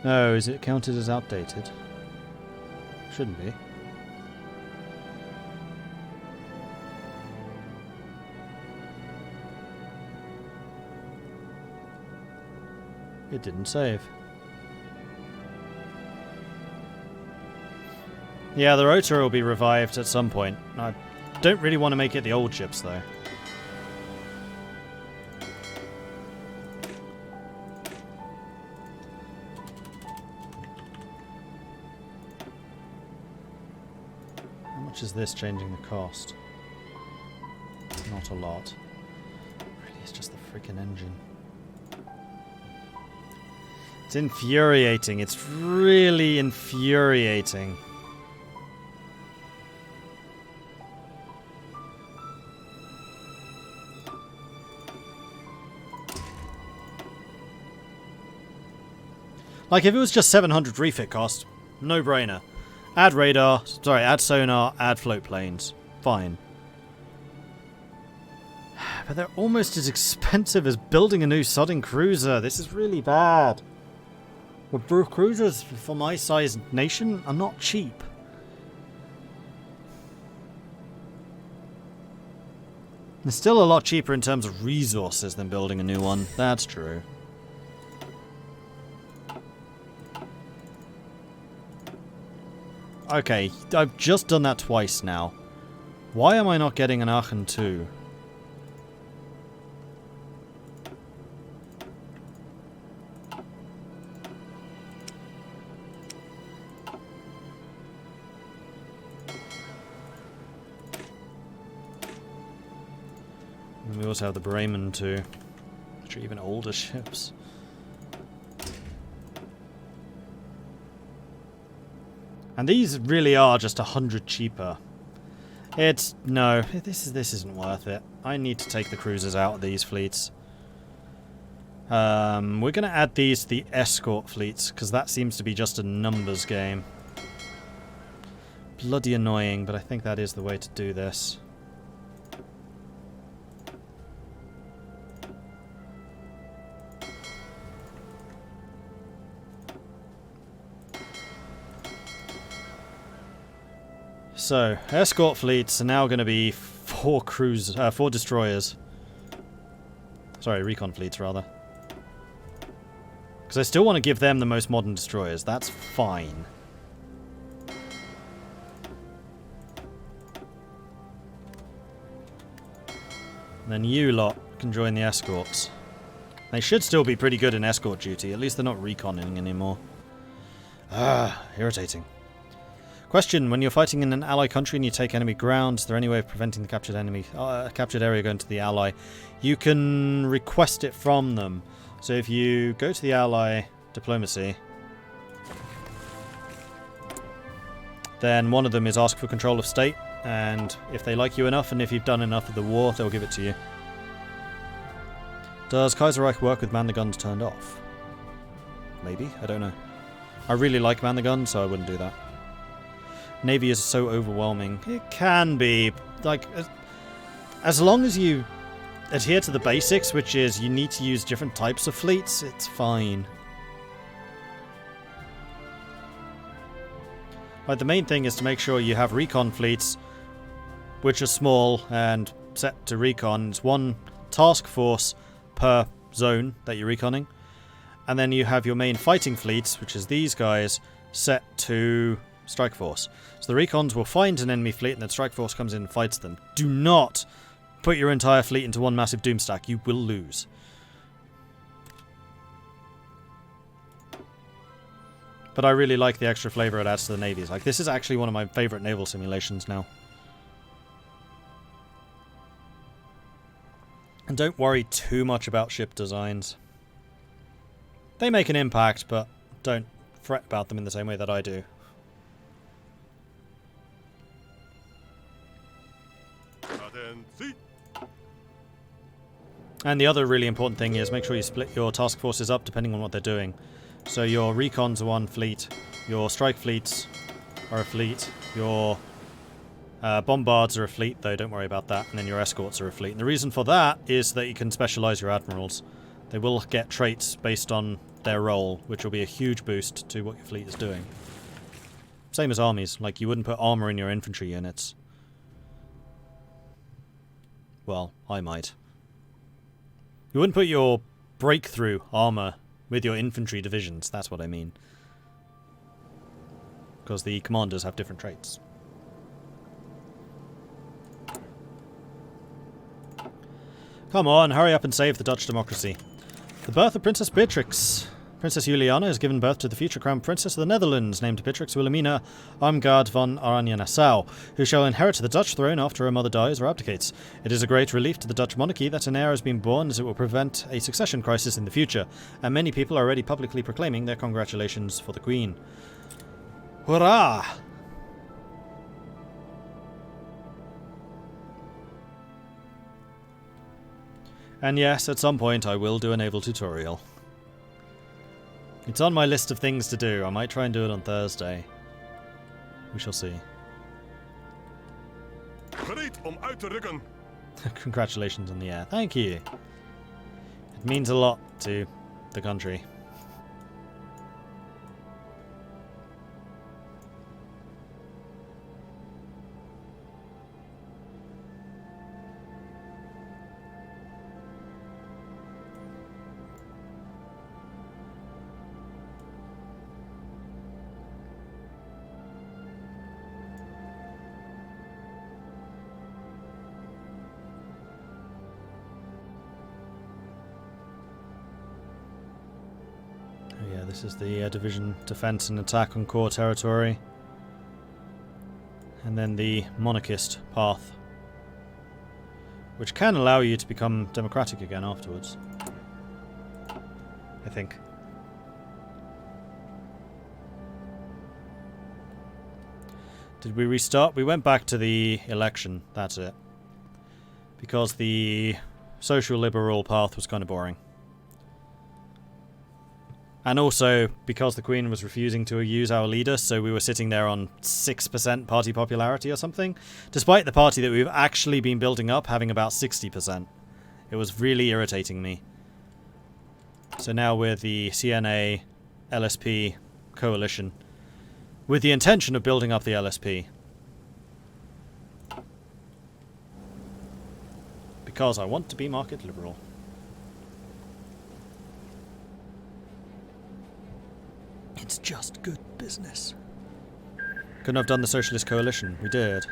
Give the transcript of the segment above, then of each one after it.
Oh, is it counted as outdated? Shouldn't be. It didn't save. Yeah, the rotor will be revived at some point. I don't really want to make it the old ships, though. How much is this changing the cost? Not a lot. Really, it's just the freaking engine. It's infuriating. It's really infuriating. Like, if it was just 700 refit cost, no brainer. Add radar, sorry, add sonar, add float planes. Fine. But they're almost as expensive as building a new sodding cruiser. This is really bad. But cruisers for my size nation are not cheap. They're still a lot cheaper in terms of resources than building a new one. That's true. Okay, I've just done that twice now. Why am I not getting an Aachen 2? And we also have the Bremen 2, which are even older ships. And these really are just 100 cheaper. No, this isn't worth it. I need to take the cruisers out of these fleets. We're going to add these to the escort fleets, because that seems to be just a numbers game. Bloody annoying, but I think that is the way to do this. So, escort fleets are now going to be 4 destroyers. Sorry, recon fleets, rather. Because I still want to give them the most modern destroyers. That's fine. And then you lot can join the escorts. They should still be pretty good in escort duty. At least they're not reconning anymore. Irritating. Question: when you're fighting in an ally country and you take enemy ground, is there any way of preventing the captured area going to the ally? You can request it from them. So if you go to the ally diplomacy, then one of them is ask for control of state, and if they like you enough and if you've done enough of the war, they'll give it to you. Does Kaiserreich work with man the guns turned off? Maybe, I don't know. I really like man the guns, so I wouldn't do that. Navy is so overwhelming. It can be. Like, as long as you adhere to the basics, which is you need to use different types of fleets, it's fine. Like, the main thing is to make sure you have recon fleets, which are small and set to recon. It's 1 task force per zone that you're reconning. And then you have your main fighting fleets, which is these guys, set to strike force. So the recons will find an enemy fleet and then strike force comes in and fights them. Do not put your entire fleet into one massive doom stack. You will lose. But I really like the extra flavor it adds to the navies. Like, this is actually one of my favorite naval simulations now. And don't worry too much about ship designs. They make an impact, but don't fret about them in the same way that I do. And the other really important thing is make sure you split your task forces up depending on what they're doing. So your recons are one fleet, your strike fleets are a fleet, your bombards are a fleet, though don't worry about that, and then your escorts are a fleet. And the reason for that is that you can specialize your admirals. They will get traits based on their role, which will be a huge boost to what your fleet is doing. Same as armies, like you wouldn't put armor in your infantry units. Well, I might. You wouldn't put your breakthrough armor with your infantry divisions, that's what I mean. Because the commanders have different traits. Come on, hurry up and save the Dutch democracy. The birth of Princess Beatrix. Princess Juliana has given birth to the future Crown Princess of the Netherlands, named Beatrix Wilhelmina Armgard von Oranje-Nassau, who shall inherit the Dutch throne after her mother dies or abdicates. It is a great relief to the Dutch monarchy that an heir has been born, as it will prevent a succession crisis in the future, and many people are already publicly proclaiming their congratulations for the Queen. Hurrah! And yes, at some point I will do a naval tutorial. It's on my list of things to do. I might try and do it on Thursday. We shall see. Congratulations on the air. Thank you. It means a lot to the country. This is the division defense and attack on core territory. And then the monarchist path, which can allow you to become democratic again afterwards, I think. Did we restart? We went back to the election, that's it. Because the social liberal path was kind of boring. And also, because the Queen was refusing to use our leader, so we were sitting there on 6% party popularity or something, despite the party that we've actually been building up having about 60%. It was really irritating me. So now we're the CNA LSP coalition, with the intention of building up the LSP. Because I want to be market liberal. It's just good business. Couldn't have done the Socialist Coalition. We did.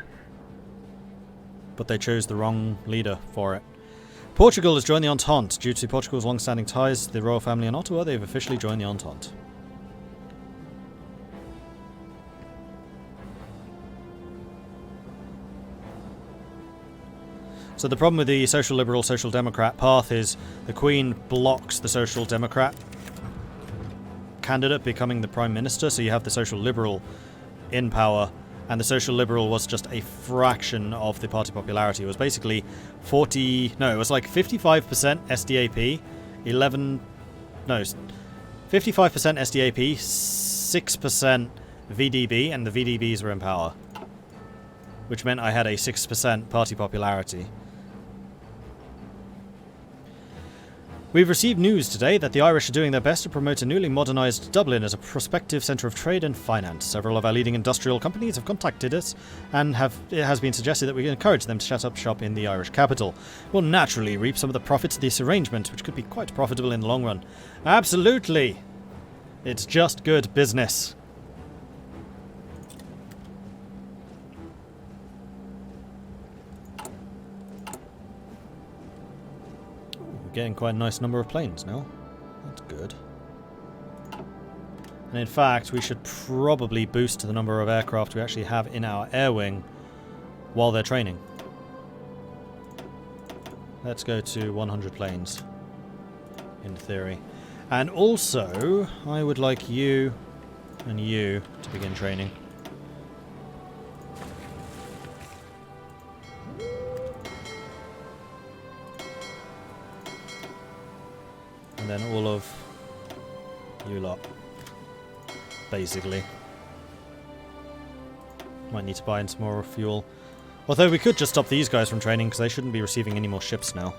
But they chose the wrong leader for it. Portugal has joined the Entente. Due to Portugal's long-standing ties to the royal family in Ottawa, they've officially joined the Entente. So the problem with the Social Liberal, Social Democrat path is the Queen blocks the Social Democrat candidate becoming the Prime Minister, so you have the Social Liberal in power, and the Social Liberal was just a fraction of the party popularity. It was basically it was like 55% SDAP, 55% SDAP, 6% VDB, and the VDBs were in power, which meant I had a 6% party popularity. We've received news today that the Irish are doing their best to promote a newly modernised Dublin as a prospective centre of trade and finance. Several of our leading industrial companies have contacted us, and it has been suggested that we encourage them to set up shop in the Irish capital. We'll naturally reap some of the profits of this arrangement, which could be quite profitable in the long run. Absolutely! It's just good business. Getting quite a nice number of planes now. That's good. And in fact, we should probably boost the number of aircraft we actually have in our air wing while they're training. Let's go to 100 planes, in theory. And also, I would like you and you to begin training. And then all of you lot, basically. Might need to buy in some more fuel. Although we could just stop these guys from training, because they shouldn't be receiving any more ships now.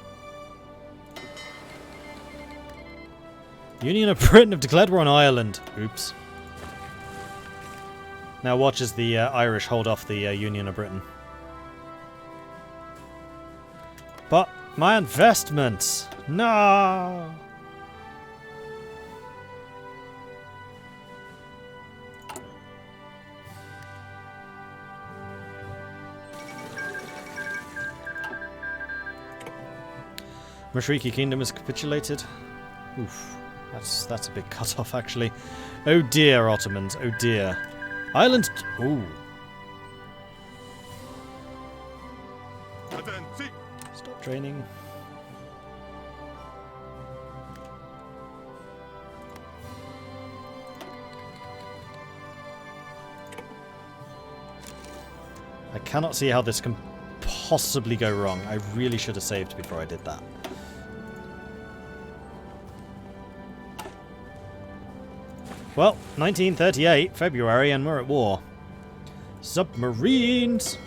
Union of Britain have declared war on Ireland. Oops. Now watch as the Irish hold off the Union of Britain. But my investments! No! Mashriki Kingdom has capitulated. Oof. That's a big cut-off, actually. Oh dear, Ottomans. Oh dear. Ireland... Ooh. Stop training. I cannot see how this can possibly go wrong. I really should have saved before I did that. Well, 1938, February, and we're at war. Submarines!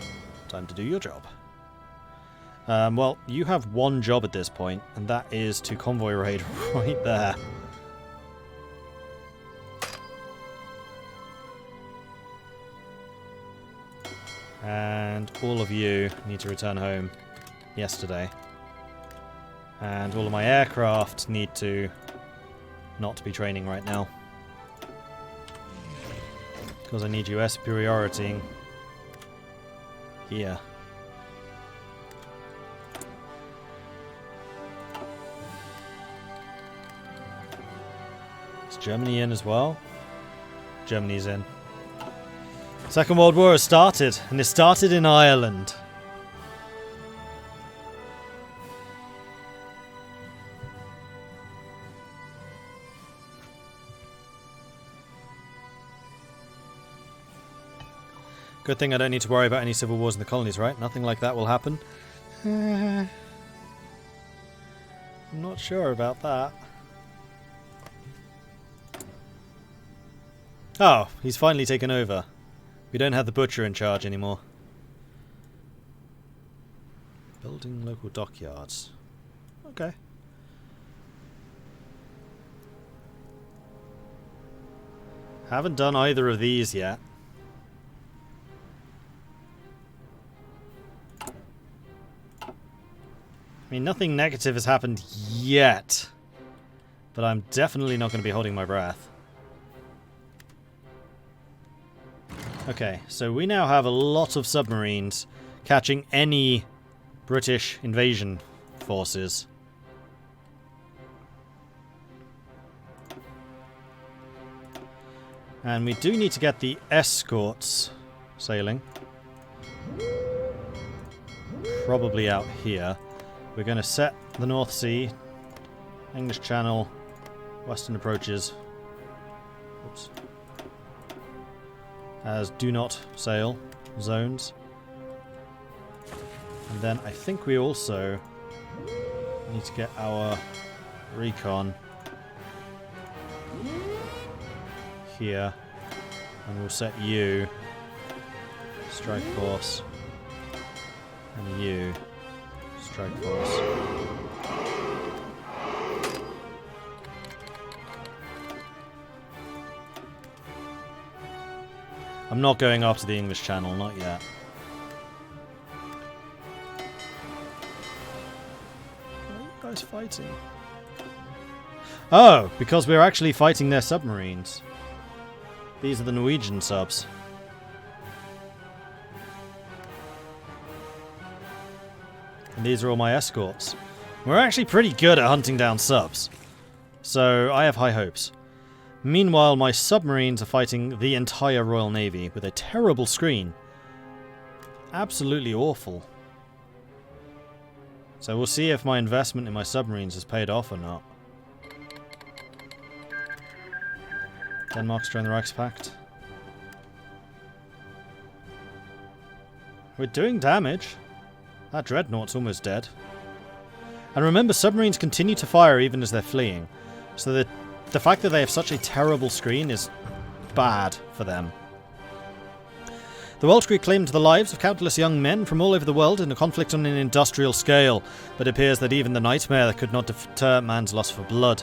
Time to do your job. Well, you have one job at this point, and that is to convoy raid right there. And all of you need to return home yesterday. And all of my aircraft need to not be training right now. Because I need US superiority here. Is Germany in as well? Germany's in. Second World War has started, and it started in Ireland. Good thing I don't need to worry about any civil wars in the colonies, right? Nothing like that will happen. I'm not sure about that. Oh, he's finally taken over. We don't have the butcher in charge anymore. Building local dockyards. Okay. Haven't done either of these yet. I mean, nothing negative has happened yet, but I'm definitely not going to be holding my breath. Okay, so we now have a lot of submarines catching any British invasion forces. And we do need to get the escorts sailing. Probably out here. We're going to set the North Sea, English Channel, Western approaches, oops, as do not sail zones. And then I think we also need to get our recon here, and we'll set you strike force and you strike force. I'm not going after the English Channel, not yet. Why are you guys fighting? Oh, because we're actually fighting their submarines. These are the Norwegian subs. And these are all my escorts. We're actually pretty good at hunting down subs, so I have high hopes. Meanwhile, my submarines are fighting the entire Royal Navy with a terrible screen. Absolutely awful. So we'll see if my investment in my submarines has paid off or not. Denmark's joined the Reichspakt. We're doing damage. That dreadnought's almost dead. And remember, submarines continue to fire even as they're fleeing. So the fact that they have such a terrible screen is bad for them. The Welsh claimed the lives of countless young men from all over the world in a conflict on an industrial scale, but it appears that even the nightmare could not deter man's lust for blood.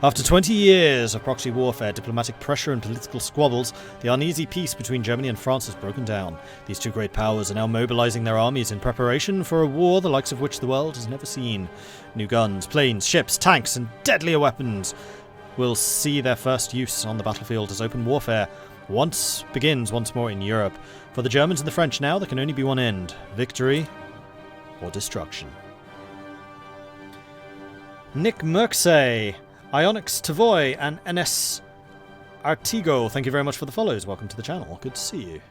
After 20 years of proxy warfare, diplomatic pressure and political squabbles, the uneasy peace between Germany and France has broken down. These two great powers are now mobilizing their armies in preparation for a war the likes of which the world has never seen. New guns, planes, ships, tanks, and deadlier weapons will see their first use on the battlefield as open warfare begins once more in Europe. For the Germans and the French now, there can only be one end: victory or destruction. Nick Merksey, Ionix Tavoy, and NS Artigo, thank you very much for the follows. Welcome to the channel. Good to see you.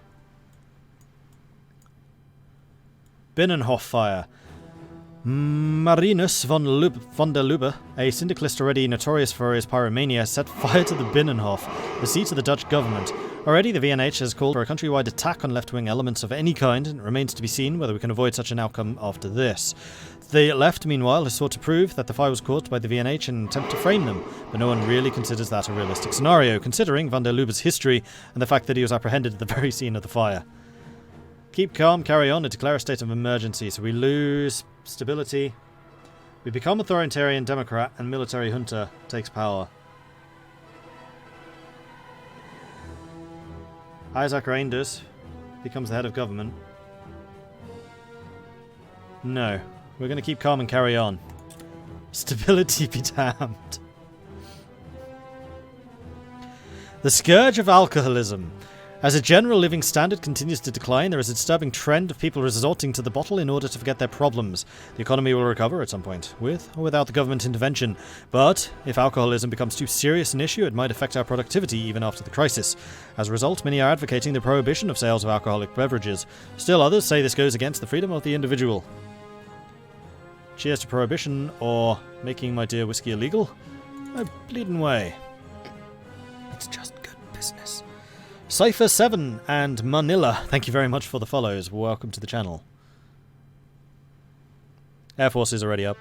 Binnenhof fire. Marinus von der Lubbe, a syndicalist already notorious for his pyromania, set fire to the Binnenhof, the seat of the Dutch government. Already the VNH has called for a countrywide attack on left-wing elements of any kind, and it remains to be seen whether we can avoid such an outcome after this. The left, meanwhile, has sought to prove that the fire was caused by the VNH in an attempt to frame them, but no one really considers that a realistic scenario, considering van der Lubbe's history and the fact that he was apprehended at the very scene of the fire. Keep calm, carry on, and declare a state of emergency, so we lose stability. We become authoritarian democrat, and military junta takes power. Isaac Reinders becomes the head of government. No. We're going to keep calm and carry on. Stability be damned. The scourge of alcoholism. As a general living standard continues to decline, there is a disturbing trend of people resorting to the bottle in order to forget their problems. The economy will recover at some point, with or without the government intervention. But if alcoholism becomes too serious an issue, it might affect our productivity even after the crisis. As a result, many are advocating the prohibition of sales of alcoholic beverages. Still others say this goes against the freedom of the individual. Cheers to prohibition, or making my dear whiskey illegal? No bleeding way. It's just good business. Cypher7 and Manila, thank you very much for the follows. Welcome to the channel. Air Force is already up.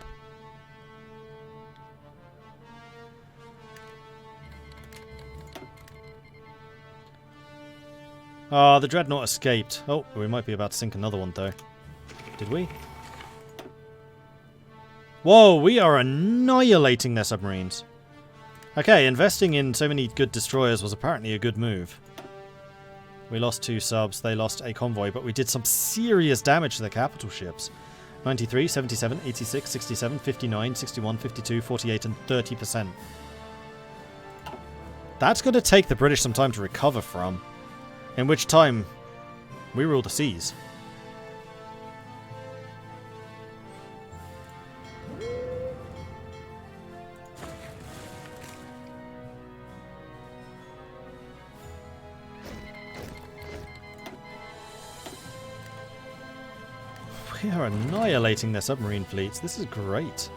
Ah, the Dreadnought escaped. Oh, we might be about to sink another one though. Did we? Whoa, we are annihilating their submarines. Okay, investing in so many good destroyers was apparently a good move. We lost 2 subs, they lost a convoy, but we did some serious damage to the capital ships. 93, 77, 86, 67, 59, 61, 52, 48, and 30%. That's going to take the British some time to recover from. In which time, we rule the seas. We are annihilating their submarine fleets. This is great.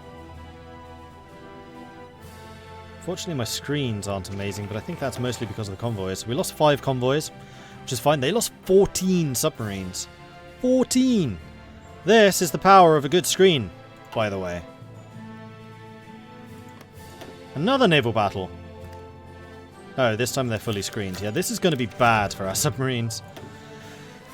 Fortunately, my screens aren't amazing, but I think that's mostly because of the convoys. We lost 5 convoys, which is fine. They lost 14 submarines. 14! This is the power of a good screen, by the way. Another naval battle. Oh, this time they're fully screened. Yeah, this is going to be bad for our submarines.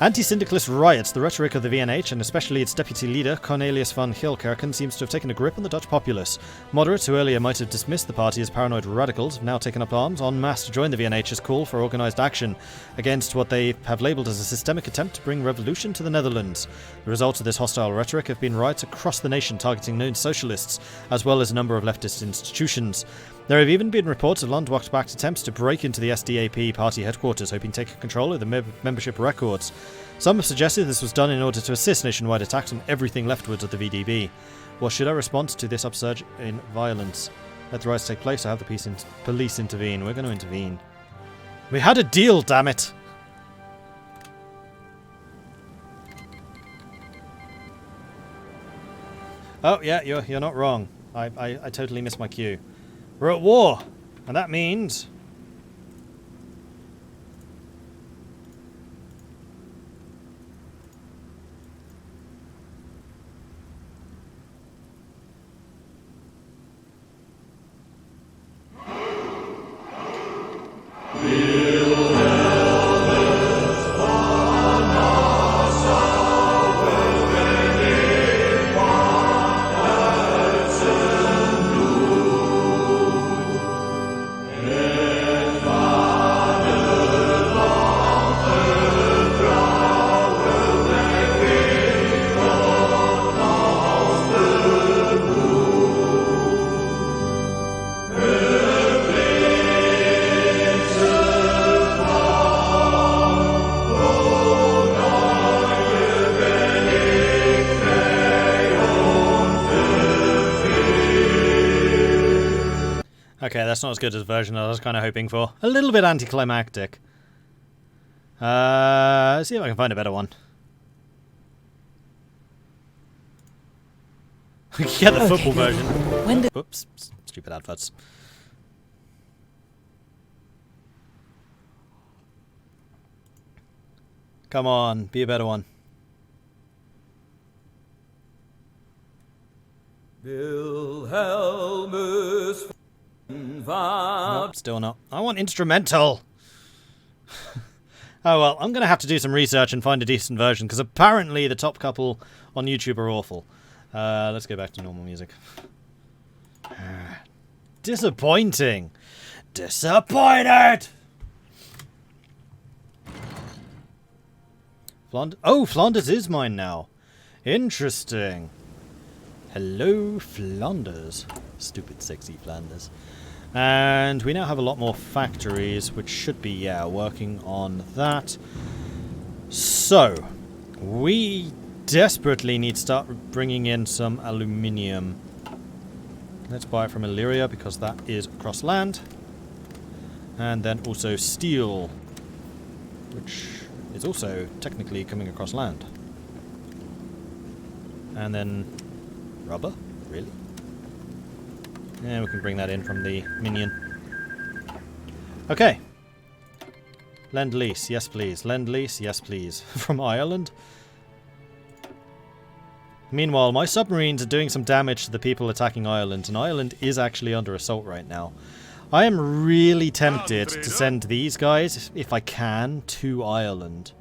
Anti-syndicalist riots, the rhetoric of the VNH, and especially its deputy leader, Cornelius van Gilkerken, seems to have taken a grip on the Dutch populace. Moderates, who earlier might have dismissed the party as paranoid radicals, have now taken up arms en masse to join the VNH's call for organised action against what they have labelled as a systemic attempt to bring revolution to the Netherlands. The results of this hostile rhetoric have been riots across the nation targeting known socialists, as well as a number of leftist institutions. There have even been reports of Landwehr-backed attempts to break into the SDAP party headquarters, hoping to take control of the membership records. Some have suggested this was done in order to assist nationwide attacks on everything leftwards of the VDB. What should our response to this upsurge in violence? Let the riots take place or have the police intervene? We're going to intervene. We had a deal, damn it! Oh, yeah, you're not wrong. I totally missed my cue. We're at war, and that means... that's not as good as the version I was kind of hoping for. A little bit anticlimactic. Let's see if I can find a better one. We can get the football version. Oops, stupid adverts. Come on, be a better one. Nope, still not. I want instrumental. Oh well, I'm going to have to do some research and find a decent version, because apparently the top couple on YouTube are awful. Let's go back to normal music. Disappointing. Disappointed! Flanders is mine now. Interesting. Hello, Flanders. Stupid, sexy Flanders. And we now have a lot more factories, which should be, yeah, working on that. So, we desperately need to start bringing in some aluminium. Let's buy it from Illyria, because that is across land. And then also steel, which is also technically coming across land. And then rubber? Really? Yeah, we can bring that in from the minion. Okay. Lend-lease, yes please. Lend-lease, yes please. From Ireland. Meanwhile, my submarines are doing some damage to the people attacking Ireland, and Ireland is actually under assault right now. I am really tempted to send these guys, if I can, to Ireland.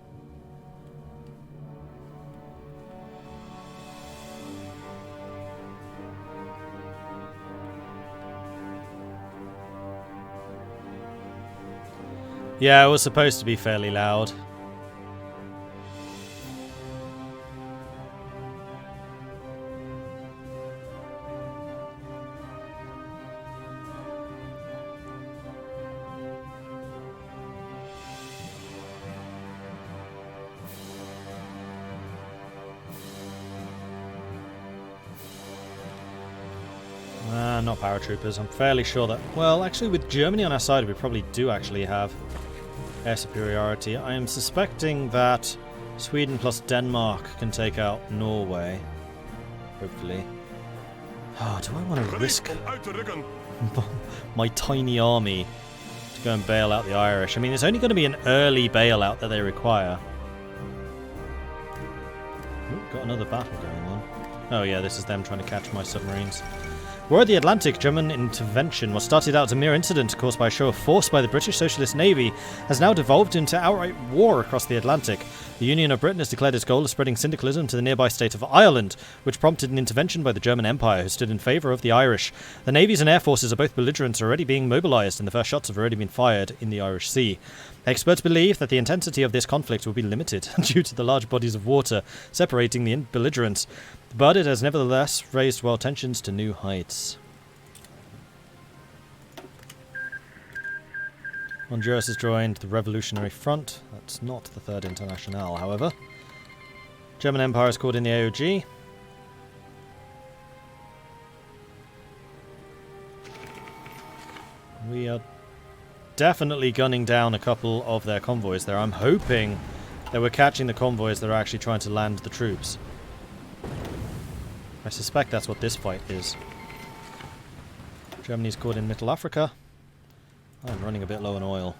Yeah, it was supposed to be fairly loud. Not paratroopers. I'm fairly sure that... Well, actually, with Germany on our side, we probably do actually have air superiority. I am suspecting that Sweden plus Denmark can take out Norway. Hopefully. Oh, do I want to risk my tiny army to go and bail out the Irish? I mean, it's only going to be an early bailout that they require. Ooh, got another battle going on. Oh yeah, this is them trying to catch my submarines. War of the Atlantic, German intervention, what started out as a mere incident caused by a show of force by the British Socialist Navy, has now devolved into outright war across the Atlantic. The Union of Britain has declared its goal of spreading syndicalism to the nearby state of Ireland, which prompted an intervention by the German Empire, who stood in favour of the Irish. The navies and air forces of both belligerents are already being mobilised, and the first shots have already been fired in the Irish Sea. Experts believe that the intensity of this conflict will be limited due to the large bodies of water separating the belligerents, but it has nevertheless raised world tensions to new heights. Honduras has joined the Revolutionary Front. That's not the Third Internationale, however. German Empire is called in the AOG. We are definitely gunning down a couple of their convoys there. I'm hoping that we're catching the convoys that are actually trying to land the troops. I suspect that's what this fight is. Germany's caught in Middle Africa. I'm running a bit low on oil.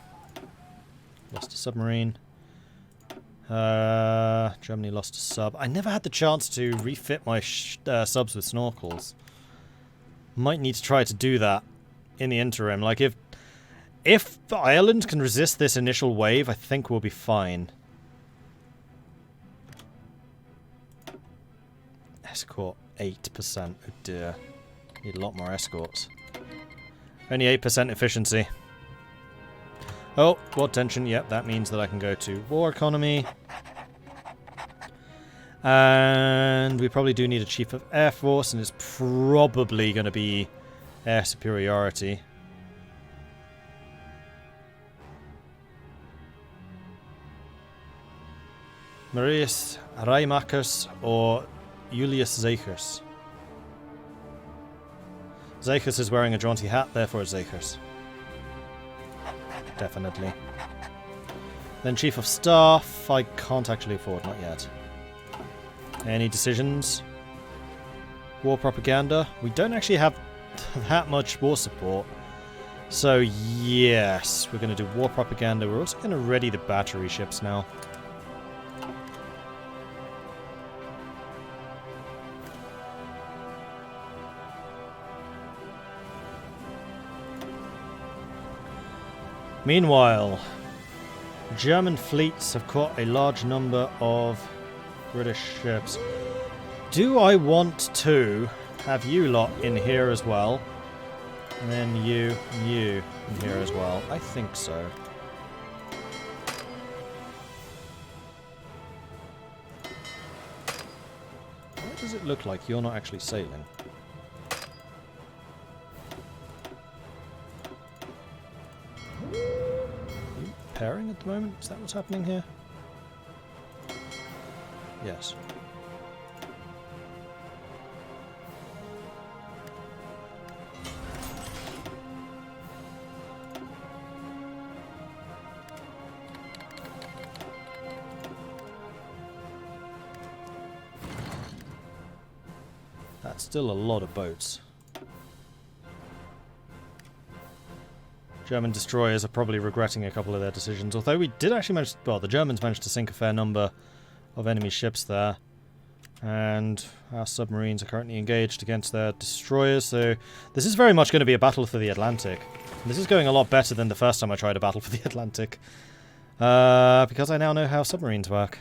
Lost a submarine. Germany lost a sub. I never had the chance to refit my subs with snorkels. Might need to try to do that in the interim. Like, if Ireland can resist this initial wave, I think we'll be fine. Escort 8%. Oh dear. Need a lot more escorts. Only 8% efficiency. Oh, war tension. Yep, that means that I can go to war economy. And we probably do need a Chief of Air Force, and it's probably going to be air superiority. Marius Reimakers or Julius Zeichers. Zeichers is wearing a jaunty hat, therefore it's Zeichers. definitely. Then Chief of Staff, I can't actually afford, not yet. Any decisions? War propaganda? We don't actually have that much war support. So yes, we're going to do war propaganda. We're also going to ready the battery ships now. Meanwhile, German fleets have caught a large number of British ships. Do I want to have you lot in here as well? And then you in here as well? I think so. Why does it look like you're not actually sailing? Are you pairing at the moment? Is that what's happening here? Yes. That's still a lot of boats. German destroyers are probably regretting a couple of their decisions, although we did actually manage to, well, the Germans managed to sink a fair number of enemy ships there. And our submarines are currently engaged against their destroyers, so this is very much going to be a battle for the Atlantic. This is going a lot better than the first time I tried a battle for the Atlantic. Because I now know how submarines work.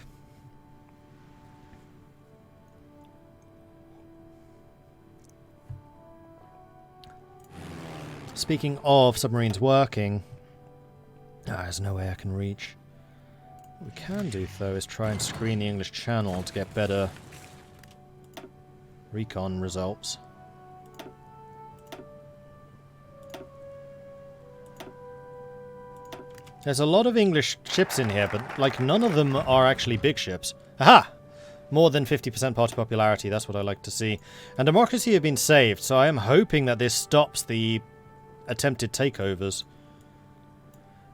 Speaking of submarines working, there's no way I can reach. What we can do, though, is try and screen the English Channel to get better recon results. There's a lot of English ships in here, but, like, none of them are actually big ships. Aha! More than 50% party popularity, that's what I like to see. And democracy have been saved, so I am hoping that this stops the attempted takeovers.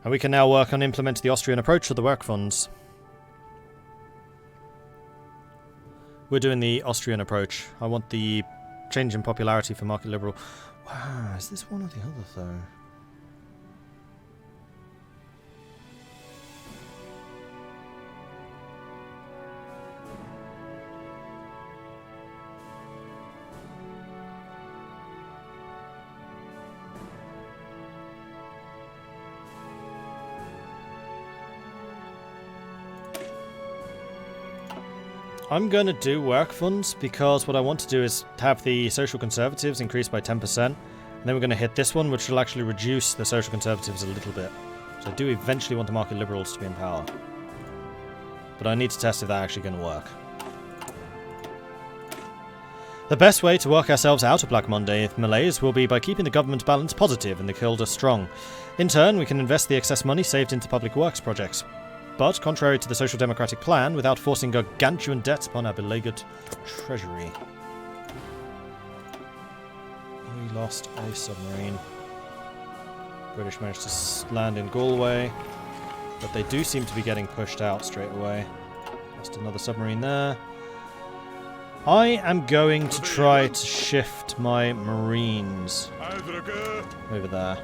And we can now work on implementing the Austrian approach for the work funds. We're doing the Austrian approach. I want the change in popularity for market liberal. Wow, is this one or the other, though? I'm going to do work funds because what I want to do is have the social conservatives increased by 10%. And then we're going to hit this one, which will actually reduce the social conservatives a little bit. So I do eventually want the market liberals to be in power. But I need to test if that's actually going to work. The best way to work ourselves out of Black Monday malaise will be by keeping the government balance positive and the guild strong. In turn, we can invest the excess money saved into public works projects. But, contrary to the Social Democratic plan, without forcing gargantuan debts upon our beleaguered treasury. We lost a submarine. British managed to land in Galway, but they do seem to be getting pushed out straight away. Lost another submarine there. I am going to try to shift my marines over there.